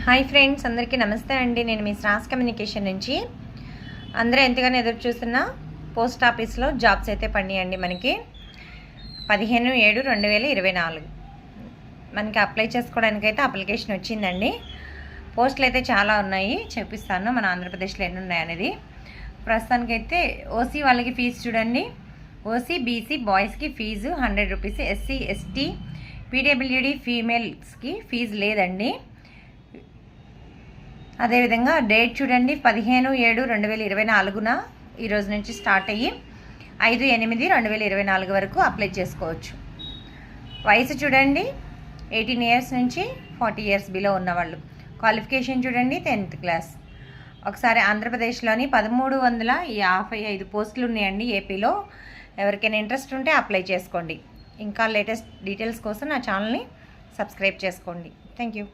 Hi friends, అందరికీ నమస్తే అండి. నేను మీ శ్రాస్ కమ్యూనికేషన్ నుంచి. అందరూ ఎంతగానో ఎదురు చూస్తున్న పోస్ట్ ఆఫీస్లో జాబ్స్ అయితే పడినాయండి. మనకి 15/7/2024 మనకి అప్లై చేసుకోవడానికి అయితే అప్లికేషన్ వచ్చిందండి. పోస్టులు అయితే చాలా ఉన్నాయి, చూపిస్తాను మన ఆంధ్రప్రదేశ్లో ఎన్ని ఉన్నాయనేది. ప్రస్తుతానికైతే ఓసీ వాళ్ళకి ఫీజు చూడండి. ఓసీ బీసీ బాయ్స్కి fee 100 rupees, SC ST PWD ఫీమేల్స్కి ఫీజు లేదండి. అదేవిధంగా డేట్ చూడండి, 15/7/2024 ఈరోజు నుంచి స్టార్ట్ అయ్యి 5/8/2024 వరకు అప్లై చేసుకోవచ్చు. వయసు చూడండి, 18 ఇయర్స్ నుంచి 40 ఇయర్స్ బిలో ఉన్నవాళ్ళు. క్వాలిఫికేషన్ చూడండి, 10th క్లాస్. ఒకసారి ఆంధ్రప్రదేశ్లోని 1355 పోస్టులు ఉన్నాయండి ఏపీలో. ఎవరికైనా ఇంట్రెస్ట్ ఉంటే అప్లై చేసుకోండి. ఇంకా లేటెస్ట్ డీటెయిల్స్ కోసం నా ఛానల్ని సబ్స్క్రైబ్ చేసుకోండి. Thank you.